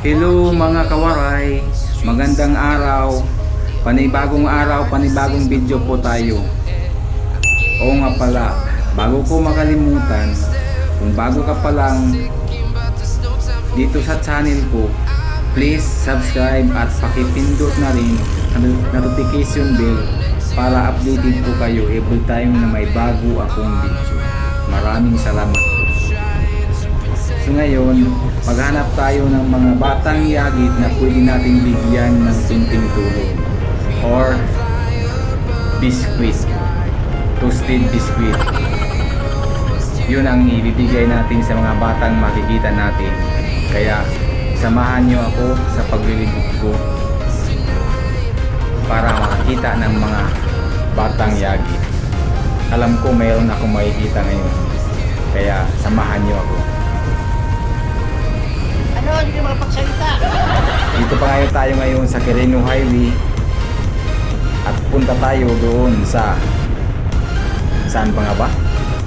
Hello mga kawaray, magandang araw, panibagong video po tayo. Oo nga pala, bago ko makalimutan, kung bago ka pa lang dito sa channel ko, please subscribe at pakipindot na rin ang notification bell para updated po kayo every time na may bago akong video. Maraming salamat po. So ngayon, maghanap tayo ng mga batang yagit na pwede nating bigyan ng simpleng tulong or biscuit, toasted biscuit. Yun ang ibibigay natin sa mga batang makikita natin. Kaya samahan nyo ako sa paglilibot ko para makakita ng mga batang yagit. Alam ko mayroon akong makikita ngayon, kaya samahan nyo ako. Ano? Hindi ka makapagsalita. Dito pa tayo ngayon sa Quirino Highway at punta tayo doon sa saan pa nga ba?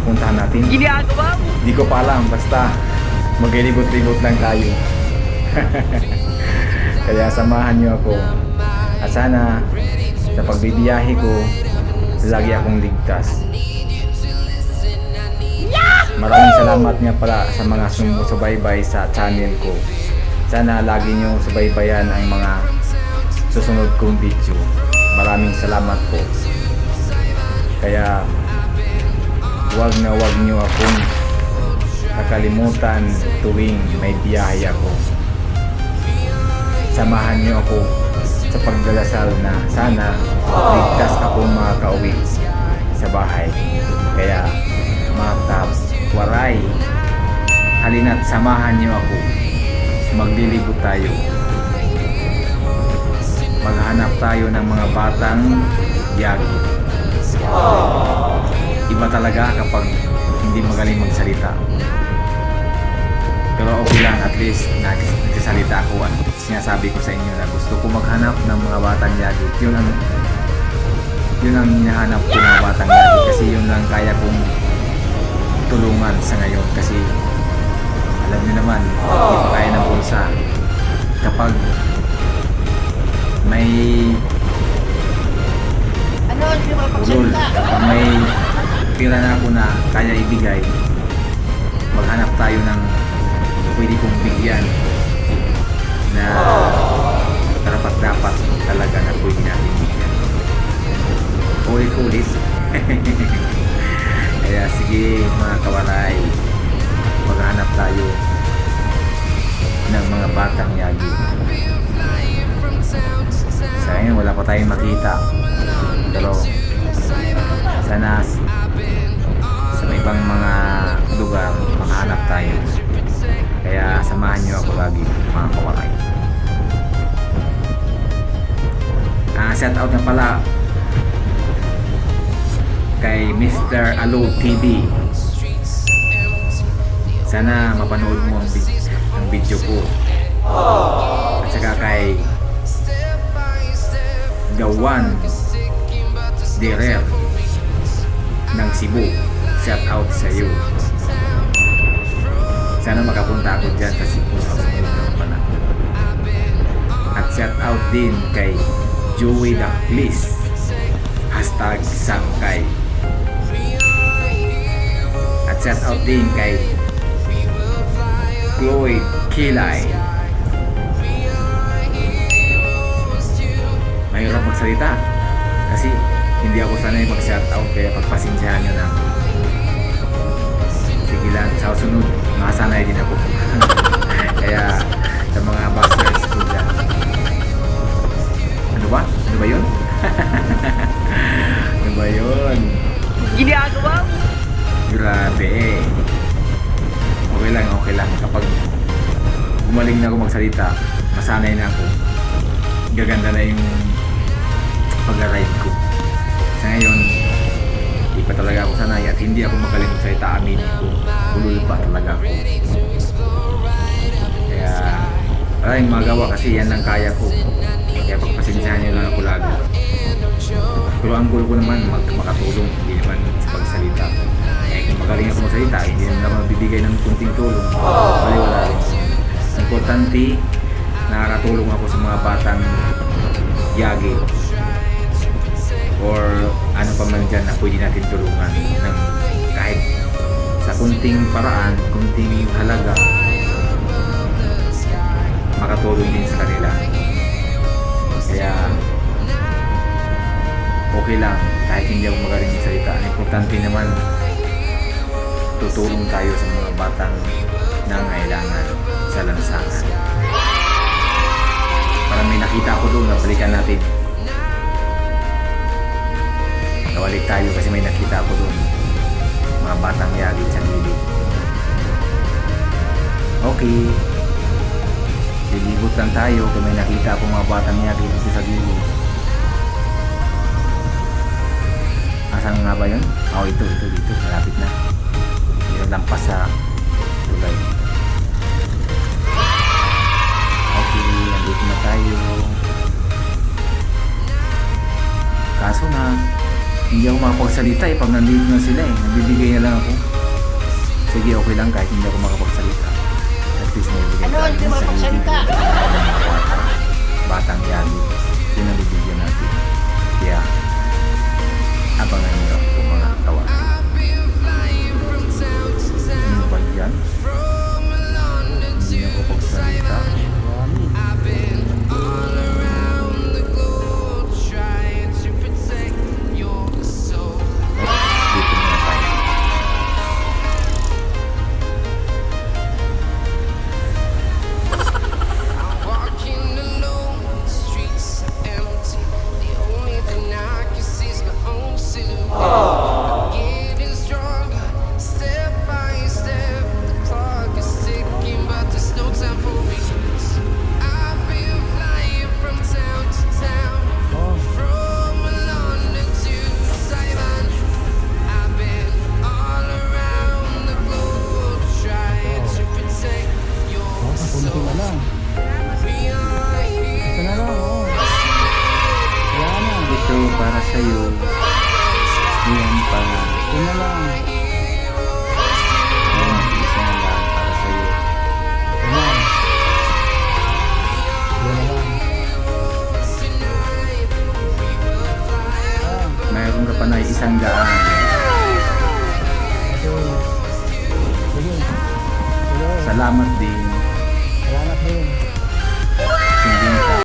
Puntahan natin. Ginagawa mo? Di ko pa alam, basta maglilibot-libot lang tayo. Kaya samahan nyo ako at sana sa pagbibiyahe ko lagi akong ligtas. Maraming salamat nga pala sa mga sumusubaybay sa channel ko. Sana lagi nyo subaybayan ang mga susunod kong video. Maraming salamat po. Kaya wag nyo akong nakalimutan tuwing may biyahe ako. Samahan nyo ako sa pagdalasal na sana ligtas akong makakauwi sa bahay. Kaya mga waray, halina't samahan niyo ako. Maglilibot tayo. Maghanap tayo ng mga batang yagi. Iba talaga kapag hindi magaling magsalita. Pero okay lang, at least nagsasalita ako. At sinasabi ko sa inyo na gusto ko maghanap ng mga batang yagi. Yun ang hinahanap ko ng batang yagi, kasi yun lang kaya kong tulungan sa ngayon. Kasi alam niyo naman, hindi pa kaya ng bulsa. Kapag may Ano? Hindi ka ulol, makapagsalita. kapag may pira na ako na kaya ibigay, maghanap tayo ng pwede kong bigyan na dapat talaga na pwede natin bigyan. Ulit kaya sige mga kawaray, maghanap tayo ng mga batang yagi. Sayang wala pa tayong makita, pero sana sa ibang mga lugar makahanap tayo. Kaya samahan nyo ako lagi mga kawaray. Shout out na pala kay Mr. Alo TV. Sana mapanood mo ang video ko. At saka kay The One Derer ng Cebu. Shout out sa iyo. Sana makapunta ako dyan sa Cebu sa sumunod na panahon. At shout out din kay Joey Daklis #Sangkay. At shout out din kay Chloe Kilay. Mahirap magsalita kasi hindi ako sanay mag-shout out, kaya pagpasensyahan nyo na. Sige lang, sa sunod masanay din ako. Kaya sa mga busters ko dyan, ano ba yun? Ano ba yun? Ginagawa mo? Grabe. Okay lang. Kapag gumaling na ako magsalita, masanay na ako. Gaganda na yung pag-ride ko. Sa ngayon, hindi pa talaga ako sanay at hindi ako magaling magsalita. Aminin ko, ulul pa talaga ako. Kaya ay magawa kasi yan lang kaya ko. Kaya pagpasensyahan nyo lang ako lagi. Pero ang goal ko naman makatulong, hindi naman sa pagsalita. Kung magaling ako magsalita, hindi naman bibigay ng kunting tulong. Wala rin. Importante, nakakatulong ako sa mga batang yagi or ano pa man dyan na pwede natin tulungan ng kahit sa kunting paraan, kunting halaga, makatulong din sa kanila. Kaya okay lang kahit hindi ako magaling salita. Ang importante naman, tutulong tayo sa mga batang nangailangan sa lansangan. Parang may nakita ko doon, balikan natin. Nawalik tayo kasi may nakita ko doon, mga batang yagi sa gilid. Okay, lilibot lang tayo kung may nakita ko mga batang yagi dito sa gilid. Asan nga ba yun? Oh, ito, dito, malapit na. Yung lampas sa tulay. Okay, andito na tayo. Kaso na, hindi ako makapagsalita pag nandito na sila nagbibigay na lang ako. Sige, okay lang kahit hindi ako makapagsalita. At least nagbibigay Ano, tayo hindi ng makapagsalita? batang yagi. Yun ang bibigyan natin. Kaya abangan nyo kung mga tawagan. Ano ba yan? Hindi ako pagsalita. Dito na tayo. Kunti na lang. Ito na lang, oh. Yan na. Ito para sa'yo. Yan para. Ito na lang. Yan, isa na lang para sa'yo. Ito na. Ito na lang. Mayroon ka pa na 100. Ito. Sige. Sige. Salamat din. Salamat din.